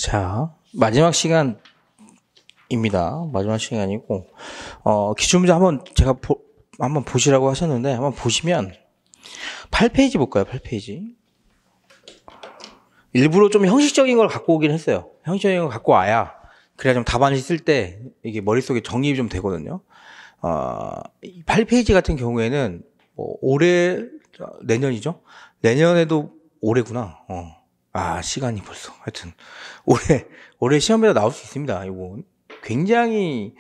자, 마지막 시간입니다. 마지막 시간이고, 기출문제 한번 보시라고 하셨는데, 한번 보시면, 8페이지 볼까요? 8페이지. 일부러 좀 형식적인 걸 갖고 오긴 했어요. 형식적인 걸 갖고 와야, 그래야 좀 답안지 쓸 때, 이게 머릿속에 정립이 좀 되거든요. 8페이지 같은 경우에는, 내년이죠? 내년에도 올해구나. 시간이 벌써. 하여튼, 올해 시험에도 나올 수 있습니다. 이거 굉장히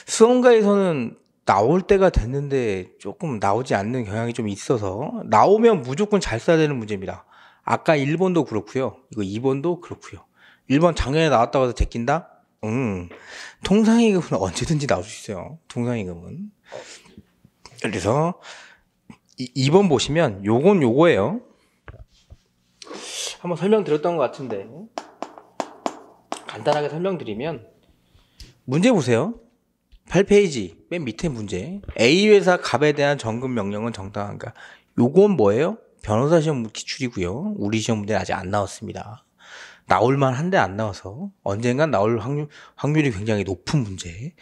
수험가에서는 나올 때가 됐는데 조금 나오지 않는 경향이 좀 있어서 나오면 무조건 잘 써야 되는 문제입니다. 아까 1번도 그렇고요. 이거 2번도 그렇고요. 1번 작년에 나왔다고 해서 제낀다? 통상이금은 언제든지 나올 수 있어요. 통상이금은. 그래서 2번 보시면 요거예요. 한번 설명드렸던 것 같은데 간단하게 설명드리면 문제 보세요. 8페이지 맨 밑에 문제. A회사 갑에 대한 정금 명령은 정당한가? 요건 뭐예요? 변호사 시험 기출이고요. 우리 시험 문제는 아직 안 나왔습니다. 나올만 한데 안 나와서 언젠간 나올 확률이 굉장히 높은 문제.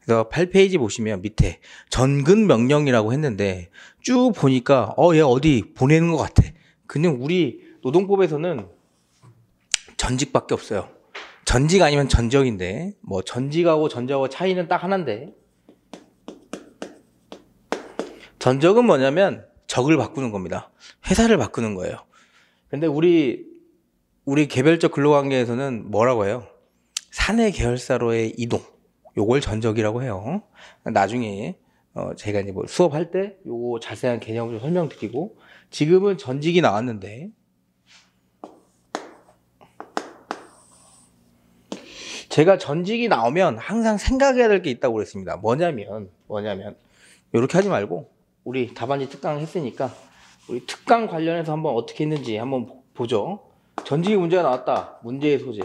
그래서 8페이지 보시면 밑에 전근 명령이라고 했는데 쭉 보니까 얘 어디 보내는 것 같아. 근데 우리 노동법에서는 전직밖에 없어요. 전직 아니면 전적인데 뭐 전직하고 전적하고 차이는 딱 하나인데 전적은 뭐냐면 적을 바꾸는 겁니다. 회사를 바꾸는 거예요. 근데 우리 개별적 근로관계에서는 뭐라고 해요? 사내 계열사로의 이동, 요걸 전적이라고 해요. 나중에 제가 이제 뭐 수업할 때 요거 자세한 개념을 좀 설명드리고, 지금은 전직이 나왔는데 제가 전직이 나오면 항상 생각해야 될 게 있다고 그랬습니다. 뭐냐면 이렇게 하지 말고 우리 답안지 특강 했으니까 우리 특강 관련해서 한번 어떻게 했는지 한번 보죠. 전직이 문제가 나왔다. 문제의 소재.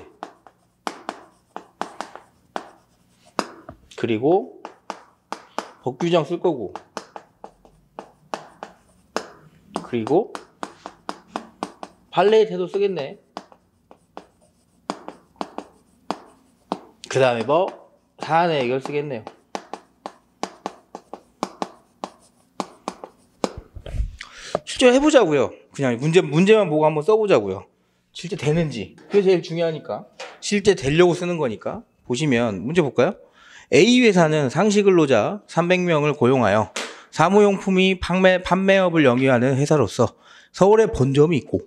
그리고 법규정 쓸 거고. 그리고 판례의 태도 쓰겠네. 그 다음에 사안의 해결 쓰겠네요. 실제 해보자고요. 그냥 문제만 보고 한번 써보자고요. 실제 되는지. 그게 제일 중요하니까. 실제 되려고 쓰는 거니까. 보시면 문제 볼까요? A회사는 상시근로자 300명을 고용하여 사무용품이 판매업을 영위하는 회사로서 서울에 본점이 있고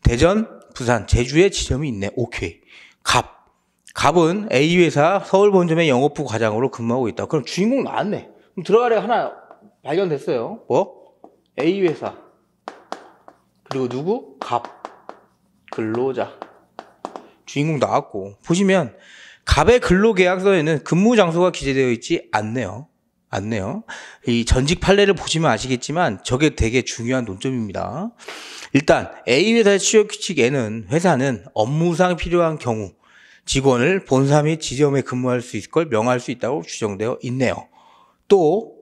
대전, 부산, 제주에 지점이 있네. 오케이. 갑은 A회사 서울 본점의 영업부 과장으로 근무하고 있다. 그럼 주인공 나왔네. 그럼 들어가래 하나 발견됐어요. A회사. 그리고 누구? 근로자. 주인공 나왔고. 보시면 갑의 근로계약서에는 근무 장소가 기재되어 있지 않네요. 이 전직 판례를 보시면 아시겠지만 저게 되게 중요한 논점입니다. 일단 A회사의 취업 규칙에는 회사는 업무상 필요한 경우 직원을 본사 및 지점에 근무할 수 있을 걸 명할 수 있다고 규정되어 있네요. 또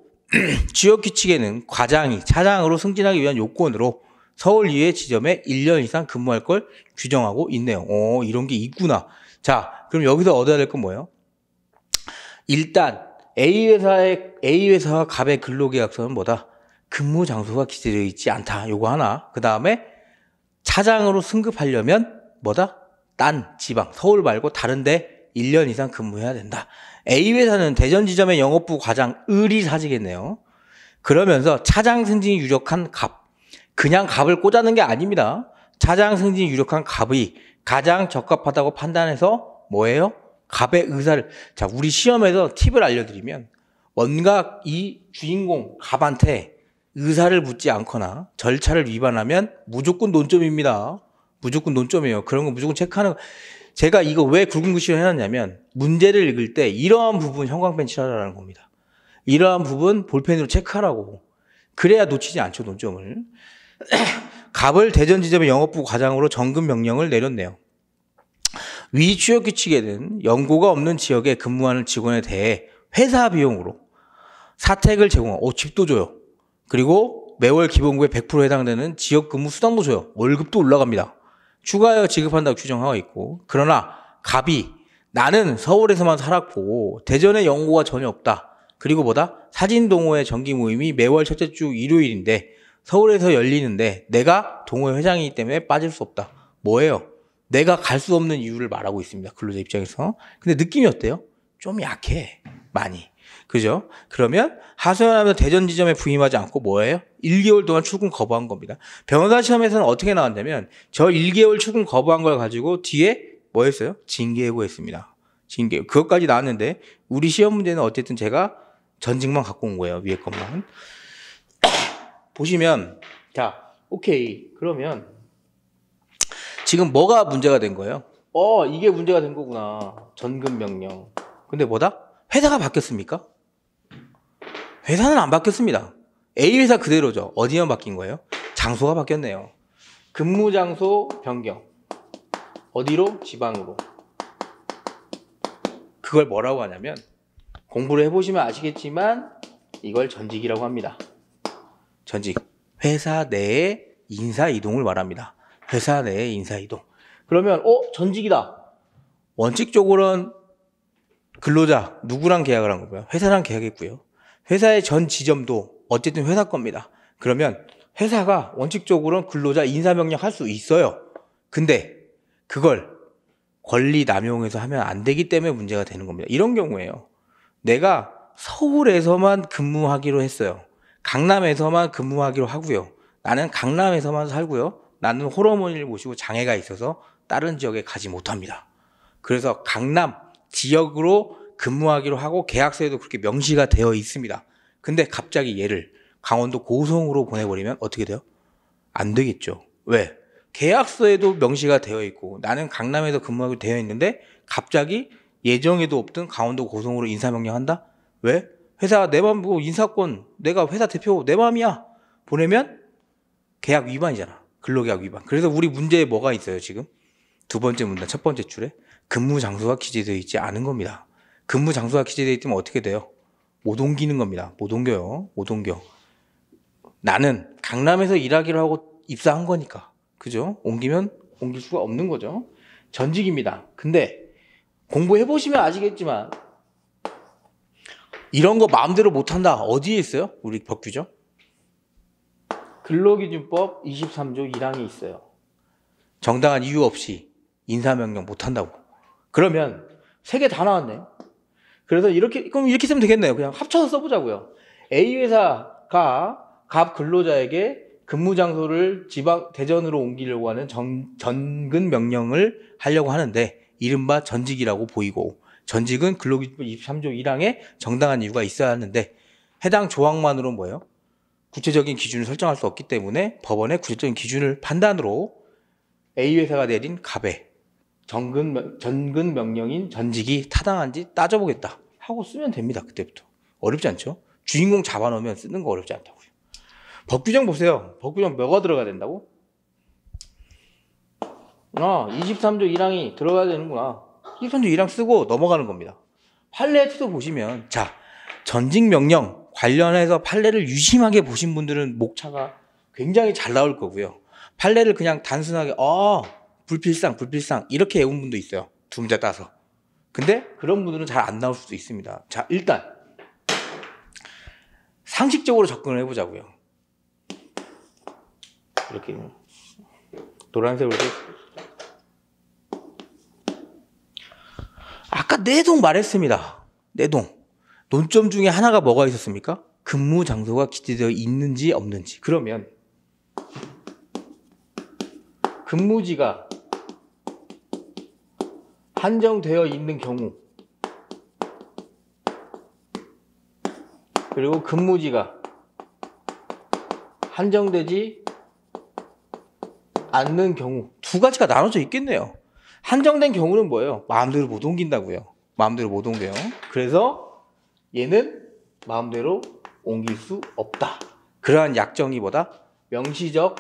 취업 규칙에는 과장이 차장으로 승진하기 위한 요건으로 서울 이외 지점에 1년 이상 근무할 걸 규정하고 있네요. 이런 게 있구나. 자, 그럼 여기서 얻어야 될 건 뭐예요? 일단 A회사와 갑의 근로계약서는 뭐다? 근무 장소가 기재되어 있지 않다. 요거 하나. 그 다음에 차장으로 승급하려면 뭐다? 딴 지방, 서울 말고 다른데 1년 이상 근무해야 된다. A회사는 대전 지점의 영업부 과장 을이 사직했네요. 그러면서 차장 승진이 유력한 갑. 그냥 갑을 꽂아는 게 아닙니다. 차장 승진이 유력한 갑이 가장 적합하다고 판단해서 뭐예요? 갑의 의사를. 자, 우리 시험에서 팁을 알려드리면 뭔가 이 주인공 갑한테 의사를 묻지 않거나 절차를 위반하면 무조건 논점입니다. 무조건 논점이에요. 그런 거 무조건 체크하는 거. 제가 이거 왜 굵은 글씨로 해놨냐면 문제를 읽을 때 이러한 부분 형광펜 칠하라는 겁니다. 이러한 부분 볼펜으로 체크하라고. 그래야 놓치지 않죠, 논점을. 갑을 대전 지점의 영업부 과장으로 정근 명령을 내렸네요. 위 취업 규칙에는 연고가 없는 지역에 근무하는 직원에 대해 회사 비용으로 사택을 제공하고 집도 줘요. 그리고 매월 기본급의 100% 해당되는 지역 근무 수당도 줘요. 월급도 올라갑니다. 추가하여 지급한다고 규정하고 있고, 그러나 갑이 나는 서울에서만 살았고 대전에 연고가 전혀 없다. 그리고 뭐다? 사진동호회 정기 모임이 매월 첫째 주 일요일인데 서울에서 열리는데 내가 동호회 회장이기 때문에 빠질 수 없다. 뭐예요? 내가 갈 수 없는 이유를 말하고 있습니다. 근로자 입장에서. 근데 느낌이 어때요? 좀 약해. 많이. 그죠? 그러면 하소연하면서 대전 지점에 부임하지 않고 뭐예요? 1개월 동안 출근 거부한 겁니다. 변호사 시험에서는 어떻게 나왔냐면 저 1개월 출근 거부한 걸 가지고 뒤에 뭐 했어요? 징계예고했습니다. 징계. 그것까지 나왔는데 우리 시험 문제는 어쨌든 제가 전직만 갖고 온 거예요. 위에 것만. 보시면 자, 오케이. 그러면 지금 뭐가 문제가 된 거예요? 이게 문제가 된 거구나. 전급 명령. 근데 뭐다? 회사가 바뀌었습니까? 회사는 안 바뀌었습니다. A 회사 그대로죠. 어디만 바뀐 거예요? 장소가 바뀌었네요. 근무 장소 변경. 어디로? 지방으로. 그걸 뭐라고 하냐면 공부를 해보시면 아시겠지만 이걸 전직이라고 합니다. 전직. 회사 내의 인사 이동을 말합니다. 회사 내의 인사 이동. 그러면 전직이다. 원칙적으로는 근로자 누구랑 계약을 한 거고요? 회사랑 계약했고요. 회사의 전 지점도 어쨌든 회사 겁니다. 그러면 회사가 원칙적으로는 근로자 인사명령 할 수 있어요. 근데 그걸 권리 남용해서 하면 안 되기 때문에 문제가 되는 겁니다. 이런 경우에요. 내가 서울에서만 근무하기로 했어요. 강남에서만 근무하기로 하고요. 나는 강남에서만 살고요. 나는 홀어머니를 모시고 장애가 있어서 다른 지역에 가지 못합니다. 그래서 강남 지역으로 근무하기로 하고 계약서에도 그렇게 명시가 되어 있습니다. 근데 갑자기 얘를 강원도 고성으로 보내버리면 어떻게 돼요? 안 되겠죠. 왜? 계약서에도 명시가 되어 있고 나는 강남에서 근무하기로 되어 있는데 갑자기 예정에도 없던 강원도 고성으로 인사명령한다? 왜? 회사가 내 맘, 인사권, 내가 회사 대표 내 맘이야. 보내면 계약 위반이잖아. 근로계약 위반. 그래서 우리 문제에 뭐가 있어요, 지금? 두 번째 문단, 첫 번째 줄에 근무 장소가 기재되어 있지 않은 겁니다. 근무 장소가 기재되어 있으면 어떻게 돼요? 못 옮기는 겁니다. 못 옮겨요. 못 옮겨. 나는 강남에서 일하기로 하고 입사한 거니까. 그죠? 옮기면 옮길 수가 없는 거죠. 전직입니다. 근데 공부해보시면 아시겠지만 이런 거 마음대로 못한다. 어디에 있어요? 우리 법규죠? 근로기준법 23조 1항에 있어요. 정당한 이유 없이 인사명령 못한다고. 그러면 세 개 다 나왔네. 그래서 그럼 이렇게 쓰면 되겠네요. 그냥 합쳐서 써보자고요. A 회사가 갑 근로자에게 근무 장소를 대전으로 옮기려고 하는 전근 명령을 하려고 하는데 이른바 전직이라고 보이고 전직은 근로기준법 23조 1항에 정당한 이유가 있어야 하는데 해당 조항만으로는 뭐예요? 구체적인 기준을 설정할 수 없기 때문에 법원의 구체적인 기준을 판단으로 A 회사가 내린 갑의 전근 명령인 전직이 타당한지 따져보겠다 하고 쓰면 됩니다. 그때부터. 어렵지 않죠? 주인공 잡아놓으면 쓰는 거 어렵지 않다고요. 법규정 보세요. 법규정 뭐가 들어가야 된다고? 23조 1항이 들어가야 되는구나. 23조 1항 쓰고 넘어가는 겁니다. 판례 태도 보시면 자, 전직 명령 관련해서 판례를 유심하게 보신 분들은 목차가 굉장히 잘 나올 거고요. 판례를 그냥 단순하게 불필상 이렇게 외운 분도 있어요. 두 문제 따서. 근데 그런 분들은 잘 안 나올 수도 있습니다. 자, 일단 상식적으로 접근을 해보자고요. 이렇게 노란색으로 아까 내동 말했습니다. 내동. 논점 중에 하나가 뭐가 있었습니까? 근무 장소가 기재되어 있는지 없는지. 그러면 근무지가 한정되어 있는 경우 그리고 근무지가 한정되지 않는 경우 두 가지가 나눠져 있겠네요. 한정된 경우는 뭐예요? 마음대로 못 옮긴다고요. 마음대로 못 옮겨요. 그래서 얘는 마음대로 옮길 수 없다. 그러한 약정이 뭐다? 명시적,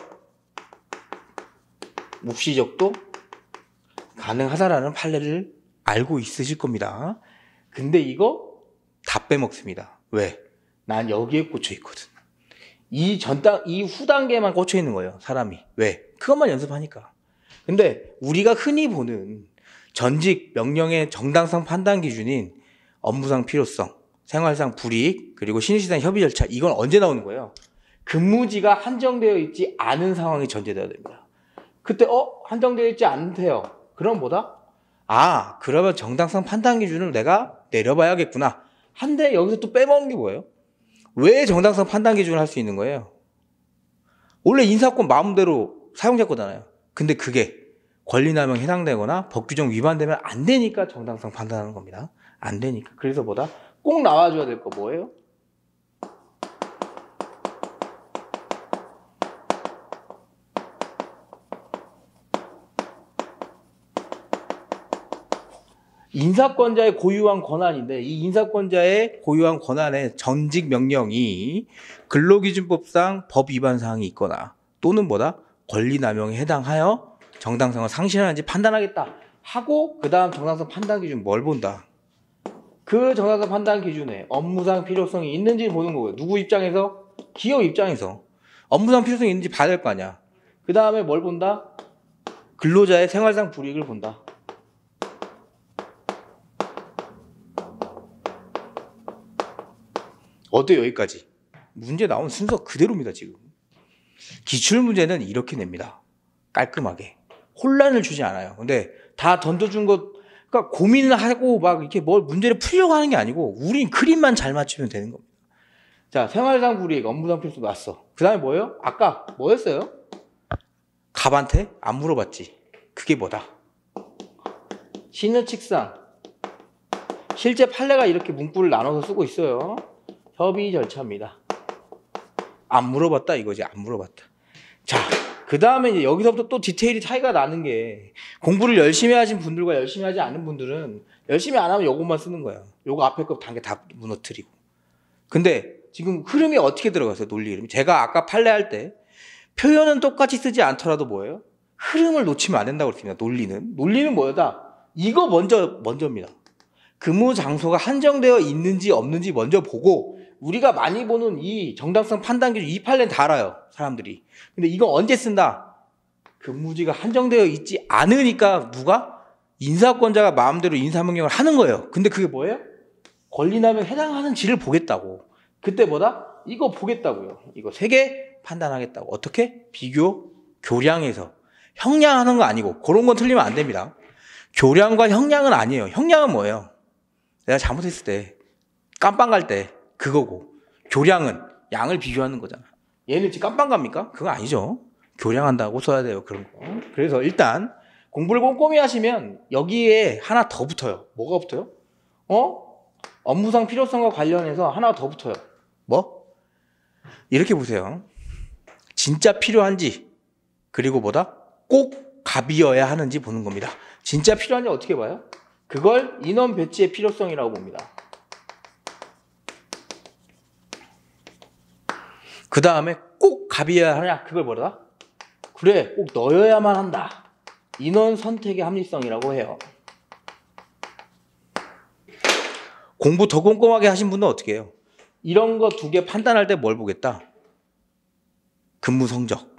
묵시적도 가능하다라는 판례를 알고 있으실 겁니다. 근데 이거 다 빼먹습니다. 왜? 난 여기에 꽂혀 있거든. 이 후 단계만 꽂혀 있는 거예요. 사람이. 왜? 그것만 연습하니까. 근데 우리가 흔히 보는 전직 명령의 정당성 판단 기준인 업무상 필요성, 생활상 불이익, 그리고 신의시장 협의 절차, 이건 언제 나오는 거예요? 근무지가 한정되어 있지 않은 상황이 전제되어야 됩니다. 그때 한정되어 있지 않대요. 그럼 뭐다? 그러면 정당성 판단 기준을 내가 내려봐야겠구나. 한데 여기서 또 빼먹는 게 뭐예요? 왜 정당성 판단 기준을 할 수 있는 거예요? 원래 인사권 마음대로 사용자 거잖아요. 근데 그게 권리남용 해당되거나 법 규정 위반되면 안 되니까 정당성 판단하는 겁니다. 안 되니까. 그래서 뭐다? 꼭 나와줘야 될 거 뭐예요? 인사권자의 고유한 권한인데 이 인사권자의 고유한 권한의 전직 명령이 근로기준법상 법 위반 사항이 있거나 또는 뭐다? 권리남용에 해당하여 정당성을 상실하는지 판단하겠다 하고 그 다음 정당성 판단 기준 뭘 본다? 그 정당성 판단 기준에 업무상 필요성이 있는지 보는 거고요. 누구 입장에서? 기업 입장에서 업무상 필요성이 있는지 봐야 될 거 아니야. 그 다음에 뭘 본다? 근로자의 생활상 불이익을 본다. 어때요? 여기까지 문제 나온 순서 그대로입니다. 지금 기출문제는 이렇게 냅니다. 깔끔하게 혼란을 주지 않아요. 근데 다 던져준 것, 그러니까 고민을 하고 막 이렇게 뭘 문제를 풀려고 하는 게 아니고 우린 그림만 잘 맞추면 되는 겁니다. 자, 생활상 불이익, 업무상 필요성 났어. 그 다음에 뭐예요? 아까 뭐였어요? 갑한테 안 물어봤지. 그게 뭐다? 신의칙상 실제 판례가 이렇게 문구를 나눠서 쓰고 있어요. 협의 절차입니다. 안 물어봤다 이거지. 안 물어봤다. 자, 그 다음에 이제 여기서부터 또 디테일이 차이가 나는 게 공부를 열심히 하신 분들과 열심히 하지 않은 분들은 열심히 안 하면 요것만 쓰는 거예요. 요거 앞에 거 단계 다 무너뜨리고. 근데 지금 흐름이 어떻게 들어갔어요? 논리 흐름이. 제가 아까 판례할 때 표현은 똑같이 쓰지 않더라도 뭐예요? 흐름을 놓치면 안 된다고 그랬습니다. 논리는 뭐다? 이거 먼저입니다. 근무 장소가 한정되어 있는지 없는지 먼저 보고 우리가 많이 보는 이 정당성 판단 기준 이 판례는 다 알아요. 사람들이. 근데 이거 언제 쓴다? 근무지가 한정되어 있지 않으니까 누가? 인사권자가 마음대로 인사명령을 하는 거예요. 근데 그게 뭐예요? 권리남용에 해당하는지를 보겠다고. 그때 뭐다? 이거 보겠다고요. 이거 3개 판단하겠다고. 어떻게? 비교, 교량에서. 형량하는 거 아니고 그런 건 틀리면 안 됩니다. 교량과 형량은 아니에요. 형량은 뭐예요? 내가 잘못했을 때 깜빵 갈 때 그거고 교량은 양을 비교하는 거잖아. 얘는 지금 깜빵 갑니까? 그거 아니죠. 교량한다고 써야 돼요. 그런 거. 그래서 일단 공부를 꼼꼼히 하시면 여기에 하나 더 붙어요. 뭐가 붙어요? 업무상 필요성과 관련해서 하나 더 붙어요. 뭐? 이렇게 보세요. 진짜 필요한지 그리고 뭐다? 꼭 갑이어야 하는지 보는 겁니다. 진짜 필요한지 어떻게 봐요? 그걸 인원 배치의 필요성이라고 봅니다. 그 다음에 꼭 갑이어야 하냐? 그걸 뭐다? 그래, 꼭 넣어야만 한다. 인원 선택의 합리성이라고 해요. 공부 더 꼼꼼하게 하신 분은 어떻게 해요? 이런 거 2개 판단할 때 뭘 보겠다? 근무 성적,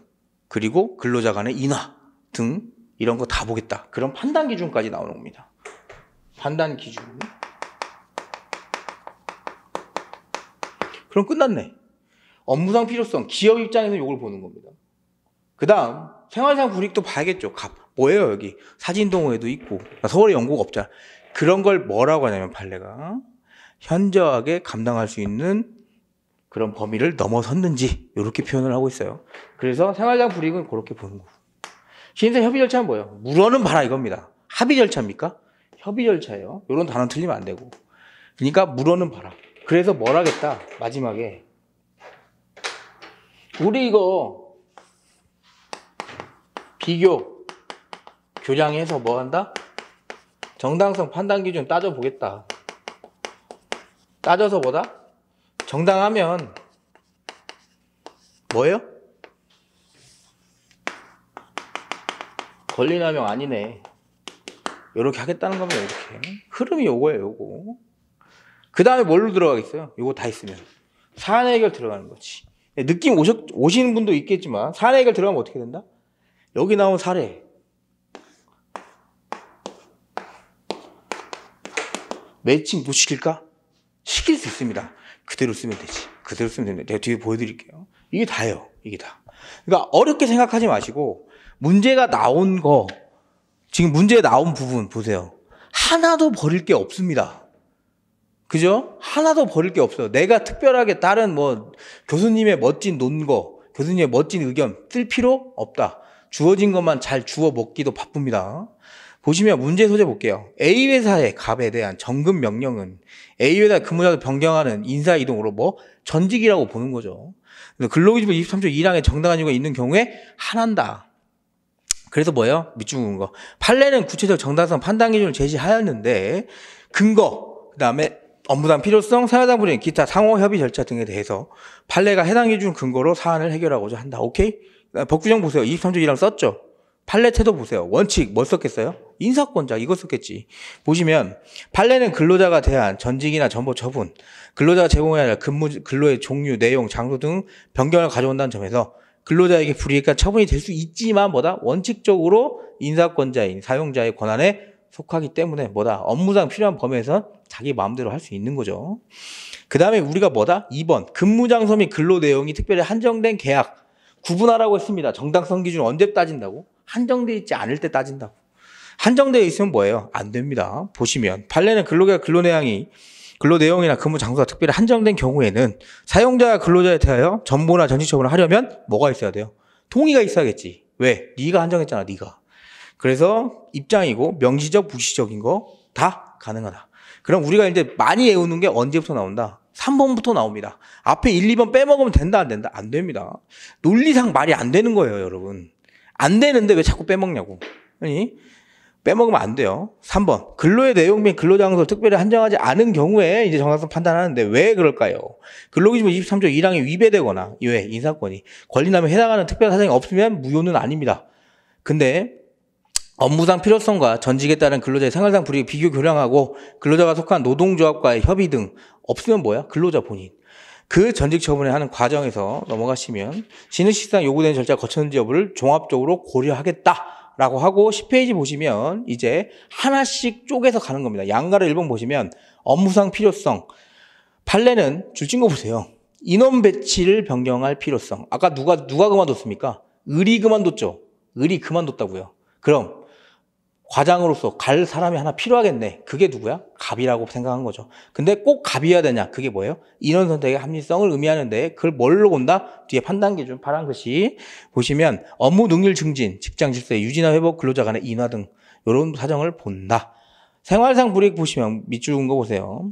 그리고 근로자 간의 인하 등 이런 거 다 보겠다. 그런 판단 기준까지 나오는 겁니다. 판단 기준. 그럼 끝났네. 업무상 필요성, 기업 입장에서 이걸 보는 겁니다. 그 다음 생활상 불이익도 봐야겠죠. 뭐예요 여기? 사진동호회도 있고 서울에 연구가 없잖아. 그런 걸 뭐라고 하냐면 판례가 현저하게 감당할 수 있는 그런 범위를 넘어섰는지 이렇게 표현을 하고 있어요. 그래서 생활상 불이익은 그렇게 보는 거고. 신생 협의 절차는 뭐예요? 물어는 봐라 이겁니다. 합의 절차입니까? 협의 절차예요. 이런 단어 틀리면 안 되고. 그러니까 물어는 봐라. 그래서 뭘 하겠다? 마지막에 우리 이거 비교 교량해서 뭐 한다? 정당성 판단 기준 따져보겠다. 따져서 뭐다? 정당하면 뭐예요? 권리남용 아니네. 이렇게 하겠다는 겁니다. 이렇게 흐름이 요거예요. 요거. 그 다음에 뭘로 들어가겠어요? 요거 다 있으면 사안 해결 들어가는 거지. 느낌 오시는 분도 있겠지만 사안 해결 들어가면 어떻게 된다? 여기 나온 사례 매칭 못 시킬까? 시킬 수 있습니다. 그대로 쓰면 되지. 그대로 쓰면 됩니다. 제가 뒤에 보여드릴게요. 이게 다예요. 이게 다. 그러니까 어렵게 생각하지 마시고 문제가 나온 거, 지금 문제에 나온 부분 보세요. 하나도 버릴 게 없습니다. 그죠? 하나도 버릴 게 없어요. 내가 특별하게 다른 뭐 교수님의 멋진 논거, 교수님의 멋진 의견 쓸 필요 없다. 주어진 것만 잘 주워 먹기도 바쁩니다. 보시면 문제 소재 볼게요. A회사의 갑에 대한 정금 명령은 A회사 근무자를 변경하는 인사이동으로 뭐 전직이라고 보는 거죠. 그래서 근로기준법 23조 1항에 정당한 이유가 있는 경우에 한한다. 그래서 뭐예요? 밑줄 긋은 거. 판례는 구체적 정당성 판단 기준을 제시하였는데 근거, 그 다음에 업무상 필요성, 사회당 불이행, 기타 상호 협의 절차 등에 대해서 판례가 해당 기준 근거로 사안을 해결하고자 한다. 오케이? 법규정 보세요. 23조 1항 썼죠? 판례 태도 보세요. 원칙 뭘 썼겠어요? 인사권자 이거 썼겠지. 보시면 판례는 근로자가 대한 전직이나 전보 처분, 근로자가 제공해야 할 근로의 종류, 내용, 장소 등 변경을 가져온다는 점에서 근로자에게 불이익한 처분이 될 수 있지만 뭐다? 원칙적으로 인사권자인 사용자의 권한에 속하기 때문에 뭐다? 업무상 필요한 범위에서 자기 마음대로 할 수 있는 거죠. 그 다음에 우리가 뭐다? 2번 근무장소 및 근로 내용이 특별히 한정된 계약 구분하라고 했습니다. 정당성 기준 언제 따진다고? 한정되어 있지 않을 때 따진다고. 한정되어 있으면 뭐예요? 안 됩니다. 보시면 판례는 근로계약 근로 내용이나 근무 장소가 특별히 한정된 경우에는 사용자가 근로자에 대하여 전보나 전직 처분을 하려면 뭐가 있어야 돼요? 동의가 있어야겠지. 왜? 네가 한정했잖아. 네가. 그래서 입장이고 명시적, 부시적인 거 다 가능하다. 그럼 우리가 이제 많이 외우는 게 언제부터 나온다? 3번부터 나옵니다. 앞에 1, 2번 빼먹으면 된다, 안 된다? 안 됩니다. 논리상 말이 안 되는 거예요, 여러분. 안 되는데 왜 자꾸 빼먹냐고. 아니, 빼먹으면 안 돼요. 3번. 근로의 내용 및 근로장소를 특별히 한정하지 않은 경우에 이제 정당성 판단하는데 왜 그럴까요? 근로기준법 23조 1항에 위배되거나, 왜? 인사권이. 권리남에 해당하는 특별한 사정이 없으면 무효는 아닙니다. 근데 업무상 필요성과 전직에 따른 근로자의 생활상 불이익 비교 교량하고 근로자가 속한 노동조합과의 협의 등 없으면 뭐야? 근로자 본인. 그 전직 처분에 하는 과정에서 넘어가시면 신의식상 요구되는 절차가 거쳤는지 여부를 종합적으로 고려하겠다라고 하고 10페이지 보시면 이제 하나씩 쪼개서 가는 겁니다. 양가를 1번 보시면 업무상 필요성. 판례는 줄진 거 보세요. 인원 배치를 변경할 필요성. 아까 누가 그만뒀습니까? 을이 그만뒀죠. 을이 그만뒀다고요. 그럼 과장으로서 갈 사람이 하나 필요하겠네. 그게 누구야? 갑이라고 생각한 거죠. 근데 꼭 갑이어야 되냐? 그게 뭐예요? 인원 선택의 합리성을 의미하는데 그걸 뭘로 본다? 뒤에 판단 기준 파란 글씨 보시면 업무 능률 증진, 직장 질서의 유지나 회복, 근로자 간의 인하 등 이런 사정을 본다. 생활상 불이익 보시면 밑줄 긋은 거 보세요.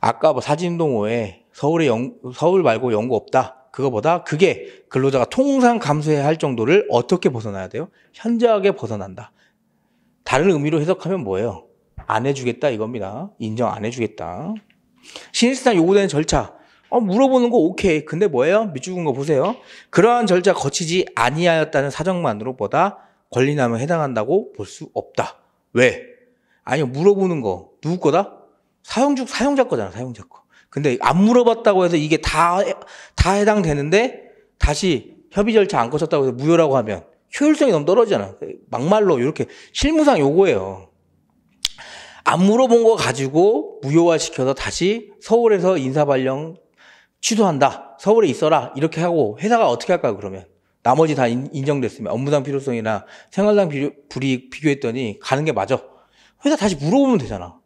아까 뭐 사진동호회 서울 말고 연구 없다. 그거보다 그게 근로자가 통상 감수해야 할 정도를 어떻게 벗어나야 돼요? 현저하게 벗어난다. 다른 의미로 해석하면 뭐예요? 안 해주겠다 이겁니다. 인정 안 해주겠다. 신입사원 요구되는 절차. 물어보는 거 오케이. 근데 뭐예요? 밑줄 긋은 거 보세요. 그러한 절차 거치지 아니하였다는 사정만으로 보다 권리남에 해당한다고 볼 수 없다. 왜? 아니요. 물어보는 거 누구 거다? 사용자 거잖아. 사용자 거. 근데 안 물어봤다고 해서 이게 다 해당되는데 다시 협의 절차 안 거쳤다고 해서 무효라고 하면 효율성이 너무 떨어지잖아. 막말로 이렇게 실무상 요거예요. 안 물어본 거 가지고 무효화시켜서 다시 서울에서 인사발령 취소한다. 서울에 있어라. 이렇게 하고 회사가 어떻게 할까요? 그러면 나머지 다 인정됐으면 업무상 필요성이나 생활상 불이익 비교했더니 가는 게 맞아. 회사 다시 물어보면 되잖아.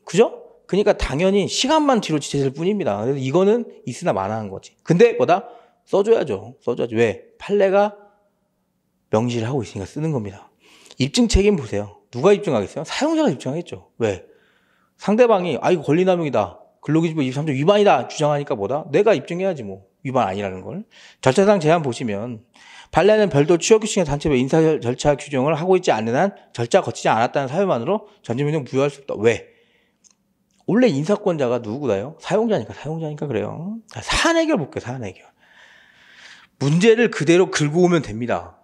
그죠? 그러니까 당연히 시간만 뒤로 지체될 뿐입니다. 그래서 이거는 있으나 마나한 거지. 근데 뭐다? 써줘야죠. 왜? 판례가 명시를 하고 있으니까 쓰는 겁니다. 입증 책임 보세요. 누가 입증하겠어요? 사용자가 입증하겠죠. 왜? 상대방이 이거 권리남용이다. 근로기준법 23조 위반이다. 주장하니까 뭐다? 내가 입증해야지 뭐. 위반 아니라는 걸. 절차상 제한 보시면 판례는 별도 취업규칙의 단체별 인사 절차 규정을 하고 있지 않는 한 절차 거치지 않았다는 사유만으로 전제명령 부여할 수 없다. 왜? 원래 인사권자가 누구다요? 사용자니까 그래요. 사안 해결 볼게요. 사안 해결. 문제를 그대로 긁고 오면 됩니다.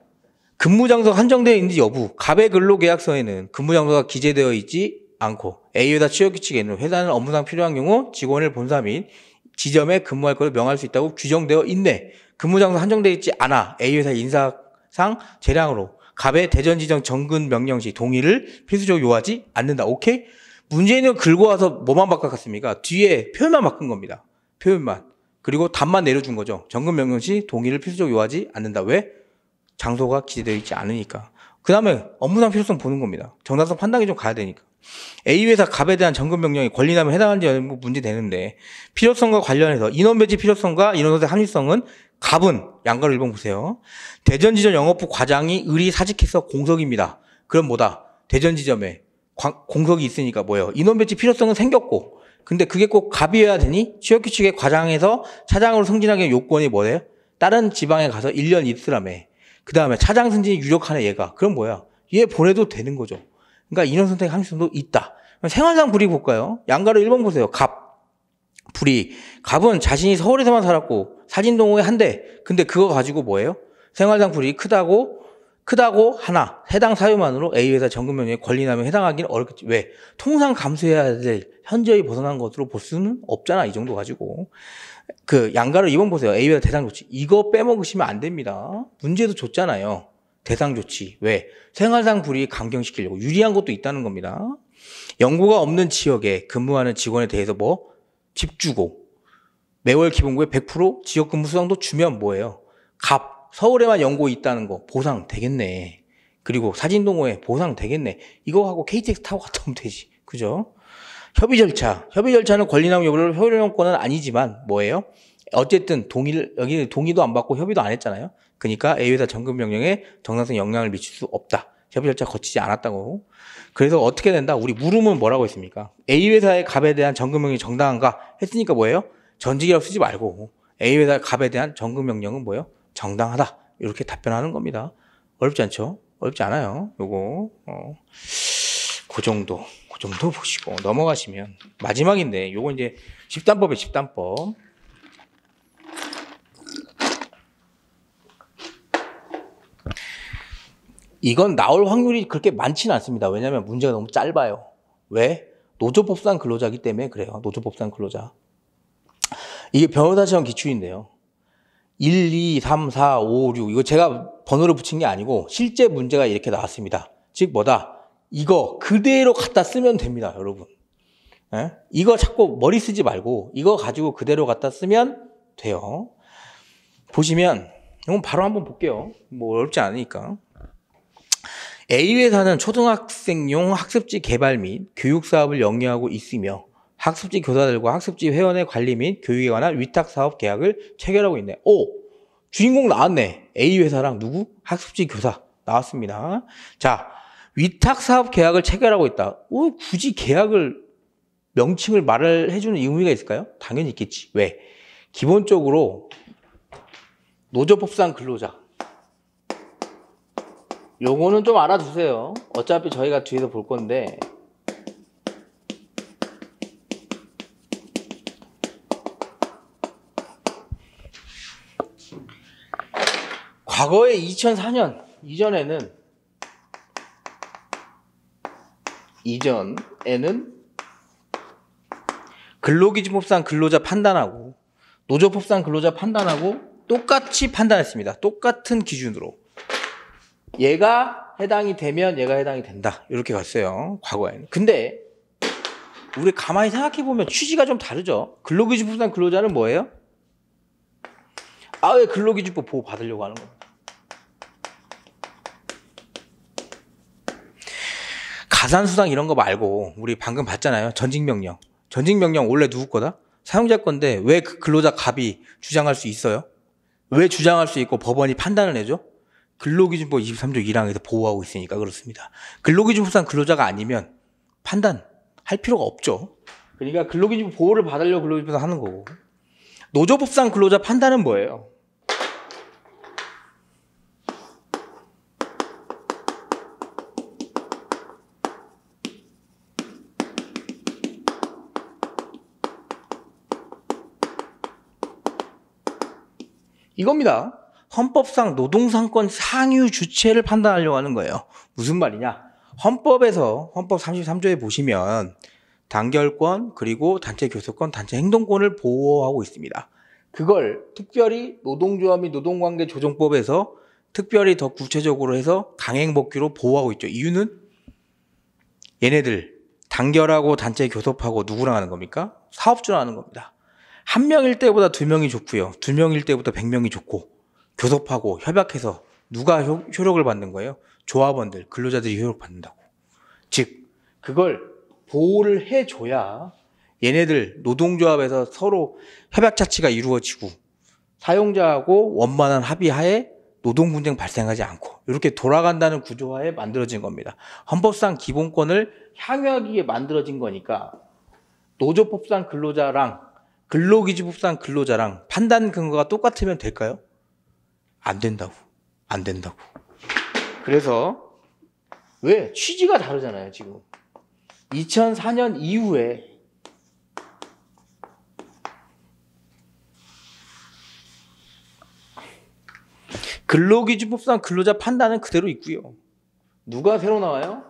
근무장소가 한정되어 있는지 여부. 갑의 근로계약서에는 근무장소가 기재되어 있지 않고 A회사 취업규칙에는 회사는 업무상 필요한 경우 직원을 본사 및 지점에 근무할 것을 명할 수 있다고 규정되어 있네. 근무장소 한정되어 있지 않아. A회사 인사상 재량으로 갑의 대전 지정 정근 명령 시 동의를 필수적으로 요하지 않는다. 오케이? 문재인은 긁고 와서 뭐만 바꿨습니까? 뒤에 표현만 바꾼 겁니다. 표현만. 그리고 답만 내려준 거죠. 정급 명령 시 동의를 필수적으로 요하지 않는다. 왜? 장소가 기재되어 있지 않으니까. 그 다음에 업무상 필요성 보는 겁니다. 정당성 판단이 좀 가야 되니까. A회사 갑에 대한 정급 명령이 권리남에 해당하는지 문제 되는데, 필요성과 관련해서 인원 배치 필요성과 인원의 합리성은 갑은 양가로 1번 보세요. 대전지점 영업부 과장이 의리 사직해서 공석입니다. 그럼 뭐다? 대전지점에 공석이 있으니까 뭐예요? 인원 배치 필요성은 생겼고, 근데 그게 꼭 갑이어야 되니? 취업규칙의 과장에서 차장으로 승진하기 위한 요건이 뭐예요? 다른 지방에 가서 1년 있으라며. 그 다음에 차장 승진이 유력하네 얘가. 그럼 뭐야? 얘 보내도 되는 거죠. 그러니까 인원 선택 합리성도 있다. 생활상 불이익 볼까요? 양가로 1번 보세요. 갑. 불이익. 갑은 자신이 서울에서만 살았고 사진동호회 한대. 근데 그거 가지고 뭐예요? 생활상 불이익 크다고 하나. 해당 사유만으로 A회사 정급명령에 권리남에 해당하기는 어렵겠지. 왜? 통상 감수해야 될 현저히 벗어난 것으로 볼 수는 없잖아. 이 정도 가지고. 그 양가로 2번 보세요. A회사 대상 조치. 이거 빼먹으시면 안 됩니다. 문제도 줬잖아요. 대상 조치. 왜? 생활상 불이익 감경시키려고. 유리한 것도 있다는 겁니다. 연고가 없는 지역에 근무하는 직원에 대해서 뭐? 집 주고 매월 기본급의 100% 지역 근무 수당도 주면 뭐예요? 갑. 서울에만 연고 있다는 거 보상 되겠네. 그리고 사진동호회 보상 되겠네. 이거 하고 KTX 타고 갔다 오면 되지. 그죠? 협의 절차. 협의 절차는 권리남 여부를 효력권은 아니지만 뭐예요? 어쨌든 여기 동의도 안 받고 협의도 안 했잖아요. 그러니까 A회사 정급 명령에 정당성 영향을 미칠 수 없다. 협의 절차 거치지 않았다고. 그래서 어떻게 된다? 우리 물음은 뭐라고 했습니까? A회사의 갑에 대한 정급 명령이 정당한가 했으니까 뭐예요? 전직이라고 쓰지 말고 A회사 갑에 대한 정급 명령은 뭐예요? 정당하다. 이렇게 답변하는 겁니다. 어렵지 않죠? 어렵지 않아요. 요거 그 정도 보시고 넘어가시면 마지막인데 요거 이제 집단법이에요. 집단법. 이건 나올 확률이 그렇게 많지는 않습니다. 왜냐하면 문제가 너무 짧아요. 왜? 노조법상 근로자이기 때문에 그래요. 노조법상 근로자. 이게 변호사 시험 기출인데요. 1, 2, 3, 4, 5, 6 이거 제가 번호를 붙인 게 아니고 실제 문제가 이렇게 나왔습니다. 즉 뭐다? 이거 그대로 갖다 쓰면 됩니다. 여러분. 에? 이거 자꾸 머리 쓰지 말고 이거 가지고 그대로 갖다 쓰면 돼요. 보시면 이건 바로 한번 볼게요. 뭐 어렵지 않으니까. A회사는 초등학생용 학습지 개발 및 교육 사업을 영위하고 있으며 학습지 교사들과 학습지 회원의 관리 및 교육에 관한 위탁 사업 계약을 체결하고 있네. 오! 주인공 나왔네. A회사랑 누구? 학습지 교사 나왔습니다. 자, 위탁 사업 계약을 체결하고 있다. 오, 굳이 계약을 명칭을 말을 해주는 의미가 있을까요? 당연히 있겠지. 왜? 기본적으로 노조법상 근로자. 요거는 좀 알아두세요. 어차피 저희가 뒤에서 볼 건데 과거에 2004년 이전에는 근로기준법상 근로자 판단하고 노조법상 근로자 판단하고 똑같이 판단했습니다. 똑같은 기준으로. 얘가 해당이 되면 얘가 해당이 된다. 이렇게 갔어요. 과거에는. 근데 우리 가만히 생각해보면 취지가 좀 다르죠. 근로기준법상 근로자는 뭐예요? 왜 근로기준법 보호 받으려고 하는 겁니다. 가산수당 이런 거 말고 우리 방금 봤잖아요. 전직명령. 전직명령 원래 누구 거다? 사용자 건데 왜 그 근로자 갑이 주장할 수 있어요? 왜 주장할 수 있고 법원이 판단을 해줘? 근로기준법 23조 1항에서 보호하고 있으니까 그렇습니다. 근로기준법상 근로자가 아니면 판단할 필요가 없죠. 그러니까 근로기준법 보호를 받으려고 근로기준법상 하는 거고. 노조법상 근로자 판단은 뭐예요? 이겁니다. 헌법상 노동상권 상유 주체를 판단하려고 하는 거예요. 무슨 말이냐? 헌법 33조에 보시면 단결권 그리고 단체 교섭권, 단체 행동권을 보호하고 있습니다. 그걸 특별히 노동조합 및 노동관계 조정법에서 특별히 더 구체적으로 해서 강행법규로 보호하고 있죠. 이유는 얘네들 단결하고 단체 교섭하고 누구랑 하는 겁니까? 사업주랑 하는 겁니다. 한 명일 때보다 두 명이 좋고요. 두 명일 때보다 100명이 좋고 교섭하고 협약해서 누가 효력을 받는 거예요? 조합원들, 근로자들이 효력 받는다고. 즉 그걸 보호를 해줘야 얘네들 노동조합에서 서로 협약 자체가 이루어지고 사용자하고 원만한 합의하에 노동 분쟁 발생하지 않고 이렇게 돌아간다는 구조하에 만들어진 겁니다. 헌법상 기본권을 향유하기 위해 만들어진 거니까 노조법상 근로자랑 근로기준법상 근로자랑 판단 근거가 똑같으면 될까요? 안 된다고. 안 된다고. 그래서 왜? 취지가 다르잖아요, 지금. 2004년 이후에 근로기준법상 근로자 판단은 그대로 있고요. 누가 새로 나와요?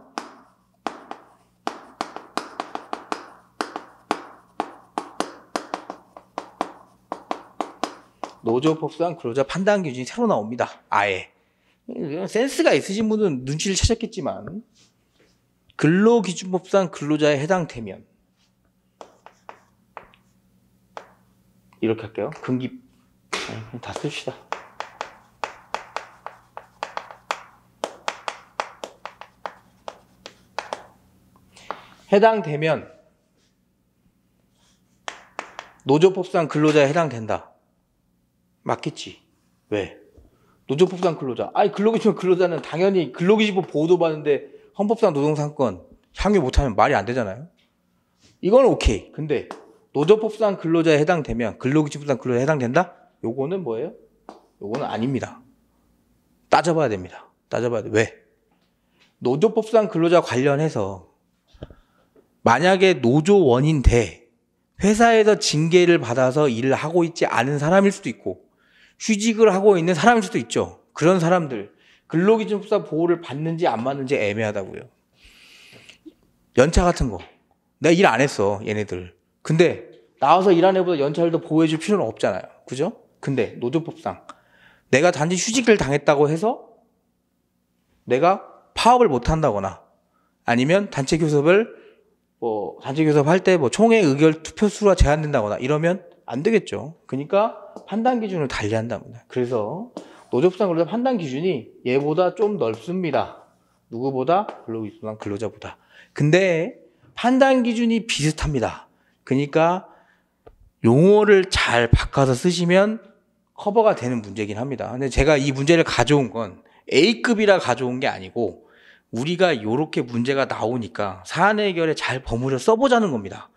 노조법상 근로자 판단 기준이 새로 나옵니다. 아예. 센스가 있으신 분은 눈치를 채셨겠지만 근로기준법상 근로자에 해당되면 이렇게 할게요. 근기 다 씁시다. 해당되면 노조법상 근로자에 해당된다. 맞겠지. 왜? 노조법상 근로자. 아니 근로기준법 근로자는 당연히 근로기준법 보호도 받는데 헌법상 노동상권 향유 못하면 말이 안 되잖아요. 이건 오케이. 근데 노조법상 근로자에 해당되면 근로기준법상 근로자에 해당된다? 요거는 뭐예요? 요거는 아닙니다. 따져봐야 됩니다. 따져봐야 돼. 왜? 노조법상 근로자 관련해서 만약에 노조원인데 회사에서 징계를 받아서 일을 하고 있지 않은 사람일 수도 있고 휴직을 하고 있는 사람일 수도 있죠. 그런 사람들 근로기준법상 보호를 받는지 안 받는지 애매하다고요. 연차 같은 거 내가 일 안 했어 얘네들. 근데 나와서 일한 애보다 연차를 더 보호해줄 필요는 없잖아요. 그죠? 근데 노조법상 내가 단지 휴직을 당했다고 해서 내가 파업을 못 한다거나 아니면 단체 교섭할 때 총회 의결 투표수가 제한된다거나 이러면 안 되겠죠. 그러니까 판단 기준을 달리한답니다. 그래서 노조법상 근로자 판단 기준이 얘보다 좀 넓습니다. 누구보다? 근로기준법상 근로자보다. 근데 판단 기준이 비슷합니다. 그러니까 용어를 잘 바꿔서 쓰시면 커버가 되는 문제긴 합니다. 근데 제가 이 문제를 가져온 건 A급이라 가져온 게 아니고 우리가 이렇게 문제가 나오니까 사안 해결에 잘 버무려 써보자는 겁니다.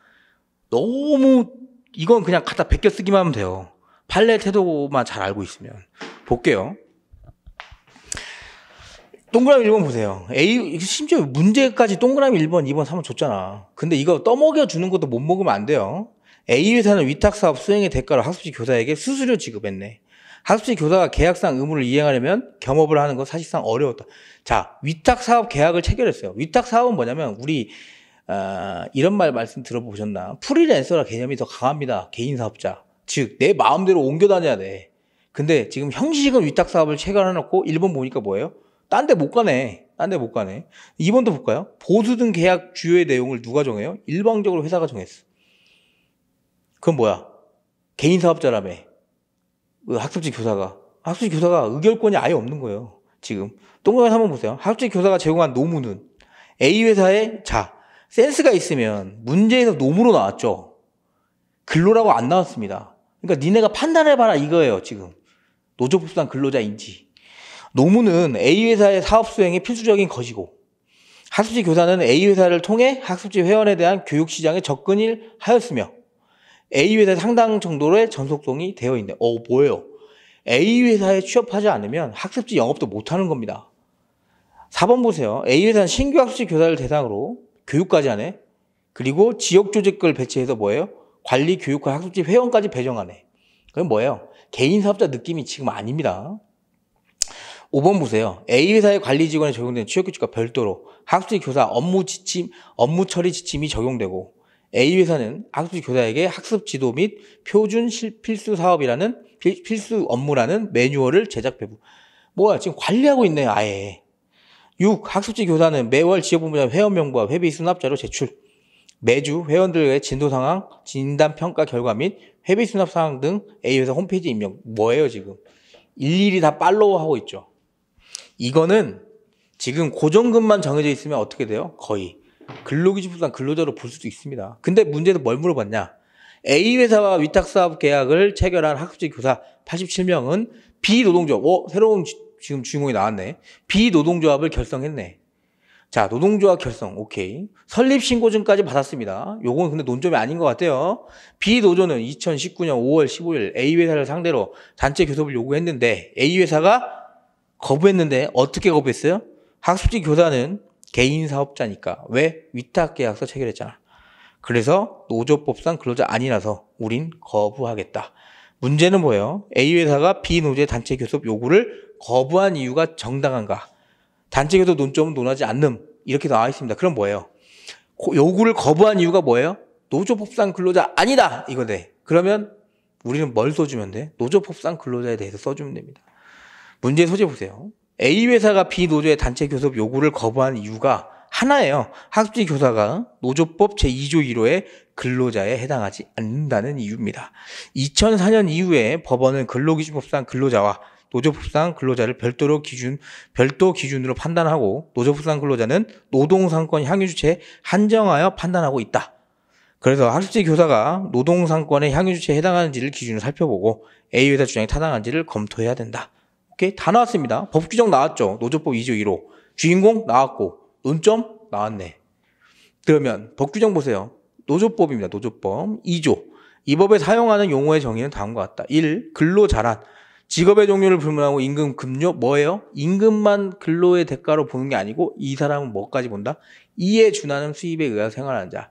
너무 이건 그냥 갖다 베껴 쓰기만 하면 돼요. 판례 태도만 잘 알고 있으면. 볼게요. 동그라미 1번 보세요. 심지어 문제까지 동그라미 1번, 2번, 3번 줬잖아. 근데 이거 떠먹여 주는 것도 못 먹으면 안 돼요. A회사는 위탁사업 수행의 대가로 학습지 교사에게 수수료 지급했네. 학습지 교사가 계약상 의무를 이행하려면 겸업을 하는 건 사실상 어려웠다. 자, 위탁사업 계약을 체결했어요. 위탁사업은 뭐냐면 우리 이런 말씀 들어보셨나? 프리랜서라 개념이 더 강합니다. 개인사업자. 즉 내 마음대로 옮겨 다녀야 돼. 근데 지금 형식은 위탁사업을 체결해놓고 1번 보니까 뭐예요? 딴 데 못 가네. 딴 데 못 가네. 2번도 볼까요? 보수 등 계약 주요의 내용을 누가 정해요? 일방적으로 회사가 정했어. 그건 뭐야? 개인사업자라며. 학습지 교사가 의결권이 아예 없는 거예요. 지금 동그라미 한번 보세요. 학습지 교사가 제공한 노무는 A회사에 센스가 있으면 문제에서 노무로 나왔죠. 근로라고 안 나왔습니다. 그러니까 니네가 판단해봐라 이거예요. 지금 노조법상 근로자인지. 노무는 A회사의 사업 수행에 필수적인 것이고 학습지 교사는 A회사를 통해 학습지 회원에 대한 교육 시장에 접근을 하였으며 A회사에 상당 정도의 전속성이 되어 있네. 뭐예요? A회사에 취업하지 않으면 학습지 영업도 못하는 겁니다. 4번 보세요. A회사는 신규 학습지 교사를 대상으로 교육까지 하네. 그리고 지역조직을 배치해서 뭐예요? 관리, 교육과 학습지 회원까지 배정하네. 그건 뭐예요? 개인사업자 느낌이 지금 아닙니다. 5번 보세요. A회사의 관리 직원에 적용되는 취업규칙과 별도로 학습지 교사 업무 처리 지침이 적용되고 A회사는 학습지 교사에게 학습 지도 및 표준 필수 업무라는 매뉴얼을 제작 배부. 뭐야, 지금 관리하고 있네, 아예. 6. 학습지 교사는 매월 지역본부장 회원명부와 회비 수납자로 제출. 매주 회원들의 진도 상황, 진단 평가 결과 및 회비 수납 상황 등 A회사 홈페이지 입력. 뭐예요 지금? 일일이 다 팔로우 하고 있죠. 이거는 지금 고정금만 정해져 있으면 어떻게 돼요? 거의 근로기준법상 근로자로 볼 수도 있습니다. 근데 문제는 뭘 물어봤냐? A회사와 위탁사업 계약을 체결한 학습지 교사 87명은 비노동조합, 새로운 지금 주인공이 나왔네. 비노동조합을 결성했네. 자, 노동조합 결성, 오케이. 설립신고증까지 받았습니다. 요건 근데 논점이 아닌 것 같아요. B노조는 2019년 5월 15일 A회사를 상대로 단체 교섭을 요구했는데 A회사가 거부했는데 어떻게 거부했어요? 학습지 교사는 개인 사업자니까. 왜? 위탁계약서 체결했잖아. 그래서 노조법상 근로자 아니라서 우린 거부하겠다. 문제는 뭐예요? A회사가 B노조의 단체 교섭 요구를 거부한 이유가 정당한가? 단체 교섭 논점은 논하지 않는 이렇게 나와 있습니다. 그럼 뭐예요? 요구를 거부한 이유가 뭐예요? 노조법상 근로자 아니다 이거네. 그러면 우리는 뭘 써주면 돼? 노조법상 근로자에 대해서 써주면 됩니다. 문제 소재 보세요. A회사가 B노조의 단체 교섭 요구를 거부한 이유가 하나예요. 학습지 교사가 노조법 제2조 1호의 근로자에 해당하지 않는다는 이유입니다. 2004년 이후에 법원은 근로기준법상 근로자와 노조법상 근로자를 별도 기준으로 판단하고 노조법상 근로자는 노동상권 향유주체에 한정하여 판단하고 있다. 그래서 학습지 교사가 노동상권의 향유주체에 해당하는지를 기준으로 살펴보고 A회사 주장이 타당한지를 검토해야 된다. 오케이? 다 나왔습니다. 법 규정 나왔죠. 노조법 2조 1호. 주인공 나왔고 논점 나왔네. 그러면 법 규정 보세요. 노조법입니다. 노조법 2조. 이 법에 사용하는 용어의 정의는 다음과 같다. 1. 근로자란 직업의 종류를 불문하고 임금, 급료 뭐예요? 임금만 근로의 대가로 보는 게 아니고 이 사람은 뭐까지 본다? 이에 준하는 수입에 의하여 생활하는 자.